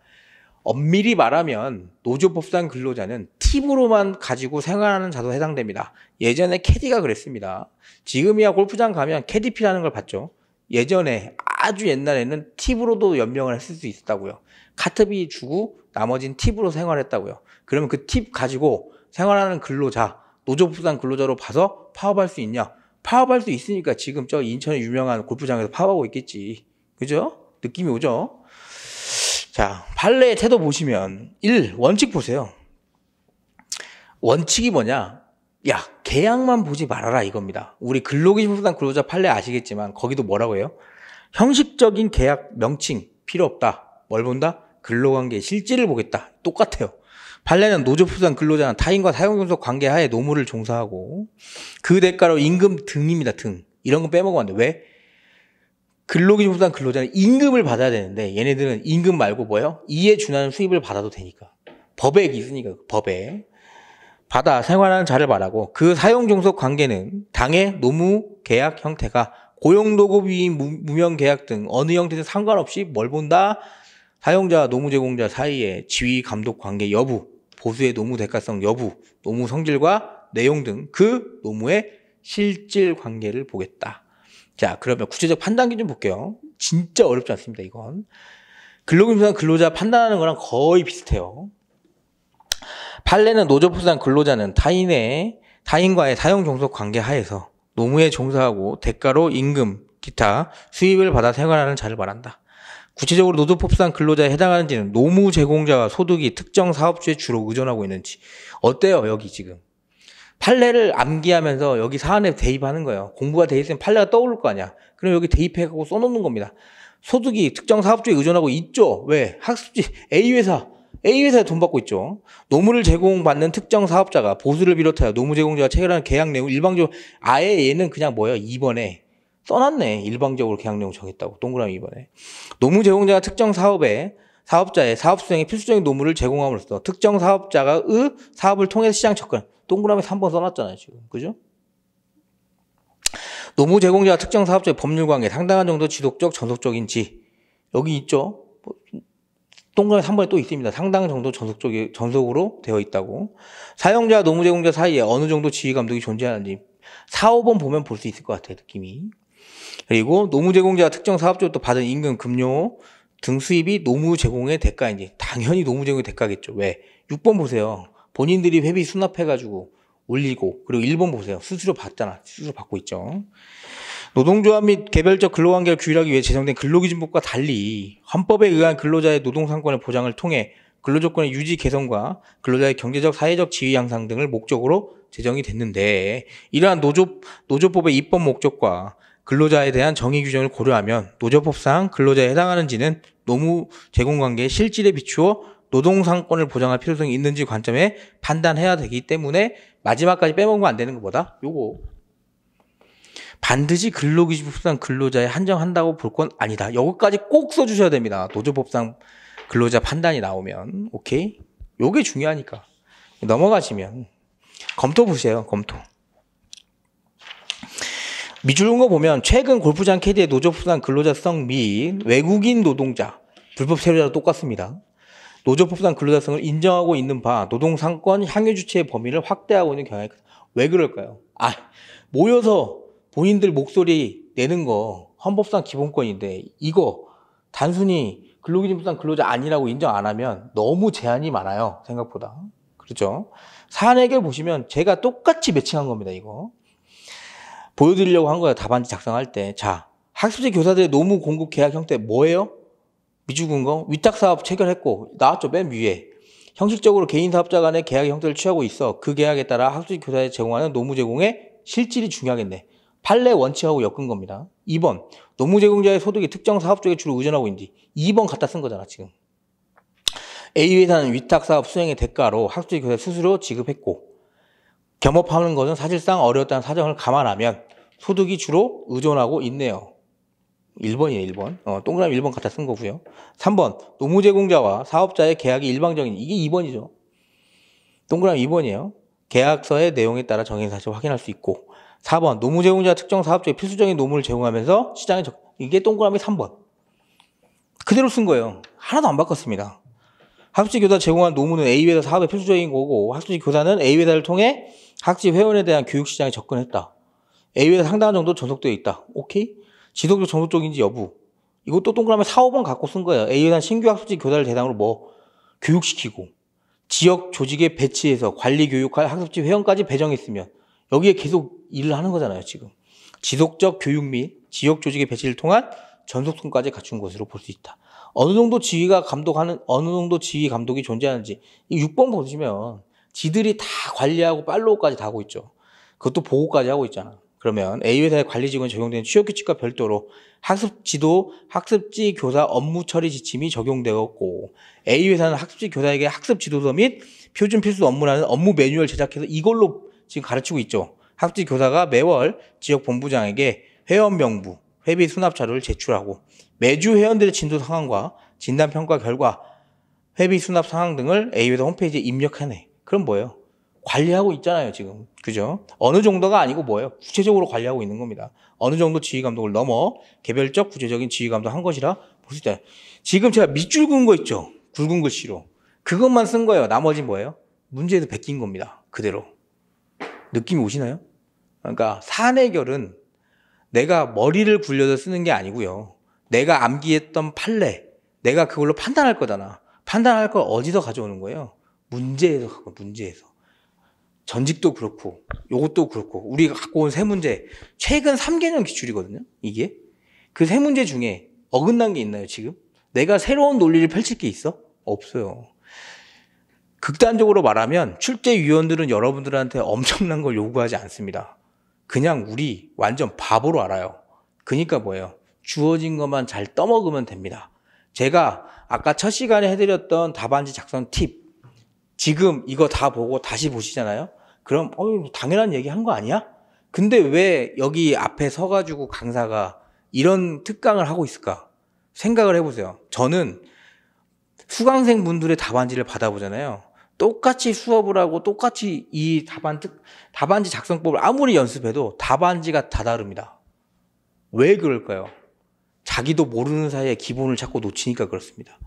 엄밀히 말하면 노조법상 근로자는 팁으로만 가지고 생활하는 자도 해당됩니다. 예전에 캐디가 그랬습니다. 지금이야 골프장 가면 캐디피라는 걸 봤죠. 예전에 아주 옛날에는 팁으로도 연명을 했을 수 있었다고요. 카트비 주고 나머지는 팁으로 생활했다고요. 그러면 그 팁 가지고 생활하는 근로자, 노조법상 근로자로 봐서 파업할 수 있냐? 파업할 수 있으니까 지금 저 인천의 유명한 골프장에서 파업하고 있겠지. 그죠? 느낌이 오죠? 자, 판례의 태도 보시면 1. 원칙 보세요. 원칙이 뭐냐? 야, 계약만 보지 말아라 이겁니다. 우리 근로기준법상 근로자 판례 아시겠지만 거기도 뭐라고 해요? 형식적인 계약 명칭 필요 없다. 뭘 본다? 근로관계의 실질을 보겠다. 똑같아요. 판례는 노조법상 근로자는 타인과 사용종속 관계하에 노무를 종사하고 그 대가로 임금 등입니다. 등. 이런 거 빼먹으면 안 돼. 왜? 근로기준법상 근로자는 임금을 받아야 되는데 얘네들은 임금 말고 뭐예요? 이에 준하는 수입을 받아도 되니까. 법액이 있으니까 법에. 받아 생활하는 자를 말하고 그 사용종속 관계는 당의 노무 계약 형태가 고용도급 위임 무명계약 등 어느 형태든 상관없이 뭘 본다? 사용자와 노무 제공자 사이의 지위 감독 관계 여부, 보수의 노무 대가성 여부, 노무 성질과 내용 등 그 노무의 실질 관계를 보겠다. 자, 그러면 구체적 판단 기준 볼게요. 진짜 어렵지 않습니다, 이건. 근로기준법상 근로자 판단하는 거랑 거의 비슷해요. 판례는 노조법상 근로자는 타인과의 사용종속 관계 하에서 노무에 종사하고 대가로 임금, 기타 수입을 받아 생활하는 자를 말한다. 구체적으로 노조법상 근로자에 해당하는지는 노무 제공자와 소득이 특정 사업주에 주로 의존하고 있는지. 어때요, 여기 지금? 판례를 암기하면서 여기 사안에 대입하는 거예요. 공부가 돼 있으면 판례가 떠오를 거 아니야. 그럼 여기 대입해갖고 써놓는 겁니다. 소득이 특정 사업주에 의존하고 있죠. 왜? 학습지 A회사에 돈 받고 있죠. 노무를 제공받는 특정 사업자가 보수를 비롯하여 노무 제공자가 체결하는 계약 내용 일방적으로 아예 얘는 그냥 뭐예요? 2번에 써놨네. 일방적으로 계약 내용 정했다고. 동그라미 2번에. 노무 제공자가 특정 사업자의 사업 수행에 필수적인 노무를 제공함으로써 특정 사업자가 사업을 통해서 시장 접근. 동그라미 3번 써놨잖아요. 지금. 그죠? 노무 제공자와 특정 사업자의 법률 관계 상당한 정도 지속적 전속적인지 여기 있죠. 동그라미 3번에 또 있습니다. 상당 정도 전속으로 되어 있다고. 사용자와 노무 제공자 사이에 어느 정도 지위 감독이 존재하는지 4, 5번 보면 볼 수 있을 것 같아요. 느낌이. 그리고 노무 제공자가 특정 사업주로부터 받은 임금, 급료 등 수입이 노무 제공의 대가인지 당연히 노무 제공의 대가겠죠. 왜? 6번 보세요. 본인들이 회비 수납해가지고 올리고 그리고 1번 보세요. 수수료 받잖아. 수수료 받고 있죠. 노동조합 및 개별적 근로관계를 규율하기 위해 제정된 근로기준법과 달리 헌법에 의한 근로자의 노동상권의 보장을 통해 근로조건의 유지 개선과 근로자의 경제적, 사회적 지위 향상 등을 목적으로 제정이 됐는데, 이러한 노조법의 입법 목적과 근로자에 대한 정의 규정을 고려하면 노조법상 근로자에 해당하는지는 노무 제공관계의 실질에 비추어 노동상권을 보장할 필요성이 있는지 관점에 판단해야 되기 때문에 마지막까지 빼먹으면 안 되는 것보다 요거 반드시 근로기준법상 근로자에 한정한다고 볼 건 아니다. 여기까지 꼭 써주셔야 됩니다. 노조법상 근로자 판단이 나오면. 오케이? 요게 중요하니까. 넘어가시면 검토 보세요. 검토. 미줄거 보면 최근 골프장 캐디의 노조법상 근로자성 및 외국인 노동자 불법 체류자도 똑같습니다. 노조법상 근로자성을 인정하고 있는 바 노동상권 향유 주체의 범위를 확대하고 있는 경향이 크다. 왜 그럴까요? 모여서 본인들 목소리 내는 거 헌법상 기본권인데 이거 단순히 근로기준법상 근로자 아니라고 인정 안 하면 너무 제한이 많아요. 생각보다. 그렇죠? 사안 해결 보시면 제가 똑같이 매칭한 겁니다. 이거. 보여드리려고 한 거예요. 답안지 작성할 때. 자, 학습지 교사들의 노무 공급 계약 형태 뭐예요? 미주근거 위탁사업 체결했고 나왔죠. 맨 위에. 형식적으로 개인 사업자 간의 계약의 형태를 취하고 있어. 그 계약에 따라 학습지 교사에 제공하는 노무 제공의 실질이 중요하겠네. 판례 원칙하고 엮은 겁니다. 2번. 노무 제공자의 소득이 특정 사업 쪽에 주로 의존하고 있는지. 2번 갖다 쓴 거잖아, 지금. A회사는 위탁사업 수행의 대가로 학습지 교사 스스로 지급했고 겸업하는 것은 사실상 어려웠다는 사정을 감안하면 소득이 주로 의존하고 있네요. 1번이에요, 1번. 동그라미 1번 갖다 쓴 거고요. 3번. 노무 제공자와 사업자의 계약이 일방적인, 이게 2번이죠. 동그라미 2번이에요. 계약서의 내용에 따라 정해진 사실을 확인할 수 있고. 4번. 노무 제공자 특정 사업 쪽에 필수적인 노무를 제공하면서 시장에 이게 동그라미 3번. 그대로 쓴 거예요. 하나도 안 바꿨습니다. 학습지 교사 제공한 노무는 A회사 사업의 필수적인 거고 학습지 교사는 A회사를 통해 학습지 회원에 대한 교육 시장에 접근했다. A회사 상당한 정도 전속되어 있다. 오케이? 지속적 전속적인지 여부. 이것도 동그라미 4, 5번 갖고 쓴 거예요. A회사는 신규 학습지 교사를 대상으로 교육시키고 지역 조직에 배치해서 관리 교육할 학습지 회원까지 배정했으면 여기에 계속 일을 하는 거잖아요. 지금. 지속적 교육 및 지역 조직의 배치를 통한 전속성까지 갖춘 것으로 볼 수 있다. 어느 정도 지위 감독이 존재하는지. 이 6번 보시면 지들이 다 관리하고 팔로우까지 다 하고 있죠. 그것도 보고까지 하고 있잖아. 그러면 A회사의 관리직원에 적용되는 취업규칙과 별도로 학습지도 학습지 교사 업무 처리 지침이 적용되었고 A회사는 학습지 교사에게 학습 지도서 및 표준 필수 업무라는 업무 매뉴얼 제작해서 이걸로 지금 가르치고 있죠. 학습지 교사가 매월 지역 본부장에게 회원 명부, 회비 수납 자료를 제출하고 매주 회원들의 진도 상황과 진단평가 결과, 회비 수납 상황 등을 A회사 홈페이지에 입력하네. 그럼 뭐예요? 관리하고 있잖아요, 지금. 그죠? 어느 정도가 아니고 뭐예요? 구체적으로 관리하고 있는 겁니다. 어느 정도 지휘 감독을 넘어 개별적 구체적인 지휘 감독한 것이라 볼 수 있다. 지금 제가 밑줄 그은 거 있죠? 굵은 글씨로. 그것만 쓴 거예요. 나머지 뭐예요? 문제에서 베낀 겁니다. 그대로. 느낌이 오시나요? 그러니까 사안 해결은 내가 머리를 굴려서 쓰는 게 아니고요. 내가 암기했던 판례, 내가 그걸로 판단할 거잖아. 판단할 걸 어디서 가져오는 거예요? 문제에서. 전직도 그렇고, 요것도 그렇고, 우리가 갖고 온 세 문제, 최근 3개년 기출이거든요, 이게. 그 세 문제 중에 어긋난 게 있나요, 지금? 내가 새로운 논리를 펼칠 게 있어? 없어요. 극단적으로 말하면 출제위원들은 여러분들한테 엄청난 걸 요구하지 않습니다. 그냥 우리 완전 바보로 알아요. 그러니까 뭐예요? 주어진 것만 잘 떠먹으면 됩니다. 제가 아까 첫 시간에 해드렸던 답안지 작성 팁, 지금 이거 다 보고 다시 보시잖아요. 그럼 당연한 얘기 한 거 아니야? 근데 왜 여기 앞에 서가지고 강사가 이런 특강을 하고 있을까? 생각을 해보세요. 저는 수강생 분들의 답안지를 받아보잖아요. 똑같이 수업을 하고 똑같이 이 답안지 작성법을 아무리 연습해도 답안지가 다 다릅니다. 왜 그럴까요? 자기도 모르는 사이에 기본을 자꾸 놓치니까 그렇습니다.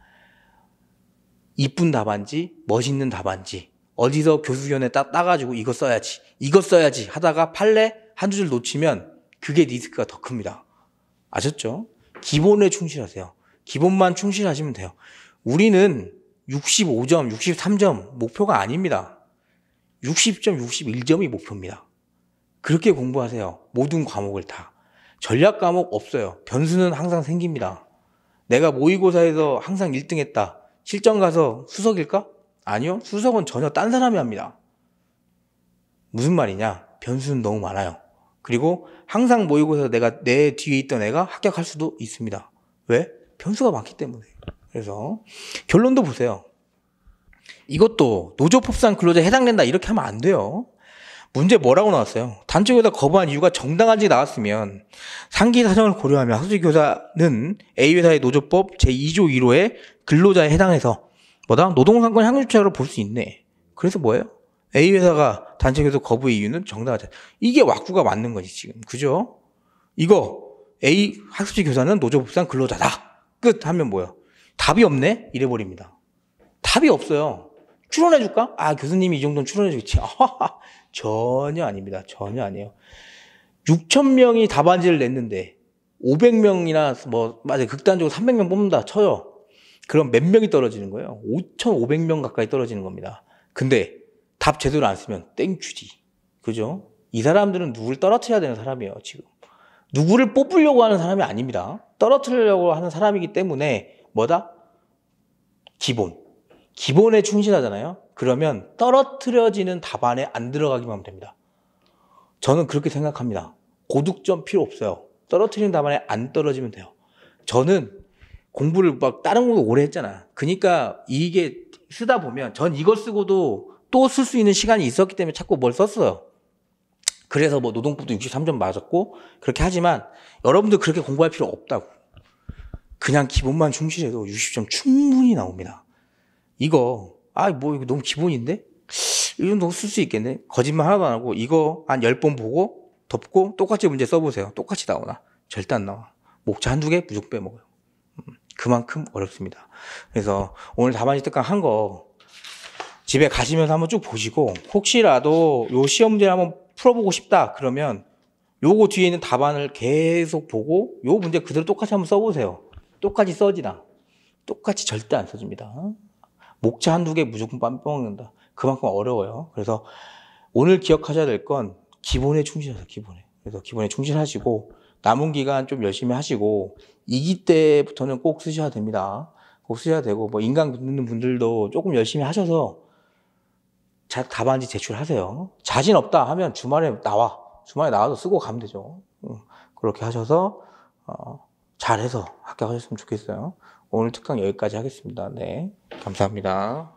이쁜 답안지, 멋있는 답안지, 어디서 교수위원회 따가지고 이거 써야지 하다가 판례 한두 줄 놓치면 그게 리스크가 더 큽니다. 아셨죠? 기본에 충실하세요. 기본만 충실하시면 돼요. 우리는 65점, 63점 목표가 아닙니다. 60점, 61점이 목표입니다. 그렇게 공부하세요. 모든 과목을 다. 전략 과목 없어요. 변수는 항상 생깁니다. 내가 모의고사에서 항상 1등 했다. 실전 가서 수석일까? 아니요. 수석은 전혀 딴 사람이 합니다. 무슨 말이냐? 변수는 너무 많아요. 그리고 항상 모의고사에서 내가 내 뒤에 있던 애가 합격할 수도 있습니다. 왜? 변수가 많기 때문에. 그래서 결론도 보세요. 이것도 노조법상 근로자에 해당된다 이렇게 하면 안 돼요. 문제 뭐라고 나왔어요? 단체교사 거부한 이유가 정당한지 나왔으면 상기 사정을 고려하며 학술교사는 A회사의 노조법 제2조 1호의 근로자에 해당해서 뭐다? 노동상권 향유차로 볼 수 있네. 그래서 뭐예요? A회사가 단체교사 거부의 이유는 정당하지. 이게 왁구가 맞는 거지 지금. 그죠? 이거 A 학습지 교사는 노조법상 근로자다. 끝 하면 뭐예요? 답이 없네? 이래버립니다. 답이 없어요. 추론해줄까? 아, 교수님이 이 정도는 추론해주겠지. 전혀 아닙니다. 전혀 아니에요. 6,000명이 답안지를 냈는데 500명이나 맞아요. 극단적으로 300명 뽑는다 쳐요. 그럼 몇 명이 떨어지는 거예요? 5,500명 가까이 떨어지는 겁니다. 근데 답 제대로 안 쓰면 땡큐지. 그죠? 이 사람들은 누구를 떨어뜨려야 되는 사람이에요, 지금. 누구를 뽑으려고 하는 사람이 아닙니다. 떨어뜨리려고 하는 사람이기 때문에 뭐다? 기본에 충실하잖아요. 그러면 떨어뜨려지는 답안에 안 들어가기만 하면 됩니다. 저는 그렇게 생각합니다. 고득점 필요 없어요. 떨어뜨리는 답안에 안 떨어지면 돼요. 저는 공부를 막 다른 공부 오래 했잖아. 그러니까 이게 쓰다 보면 전 이걸 쓰고도 또 쓸 수 있는 시간이 있었기 때문에 자꾸 뭘 썼어요. 그래서 뭐 노동법도 63점 맞았고 그렇게 하지만 여러분들 그렇게 공부할 필요 없다고. 그냥 기본만 충실해도 60점 충분히 나옵니다. 이거 이거 너무 기본인데? 이 정도 쓸 수 있겠네? 거짓말 하나도 안 하고 이거 한 10번 보고 덮고 똑같이 문제 써보세요. 똑같이 나오나? 절대 안 나와. 목차 한두 개 무조건 빼먹어요. 그만큼 어렵습니다. 그래서 오늘 답안지 특강 한 거 집에 가시면서 한번 쭉 보시고 혹시라도 요 시험 문제를 한번 풀어보고 싶다 그러면 요거 뒤에 있는 답안을 계속 보고 요 문제 그대로 똑같이 한번 써보세요. 똑같이 써지나? 똑같이 절대 안 써집니다. 목차 한두 개 무조건 빼먹는다. 그만큼 어려워요. 그래서 오늘 기억하셔야 될 건 기본에 충실하세요. 그래서 기본에 충실하시고 남은 기간 좀 열심히 하시고 2기 때부터는 꼭 쓰셔야 됩니다. 꼭 쓰셔야 되고 뭐 인강 듣는 분들도 조금 열심히 하셔서 답안지 제출하세요. 자신 없다 하면 주말에 나와서 쓰고 가면 되죠. 그렇게 하셔서 잘해서 합격하셨으면 좋겠어요. 오늘 특강 여기까지 하겠습니다. 네, 감사합니다.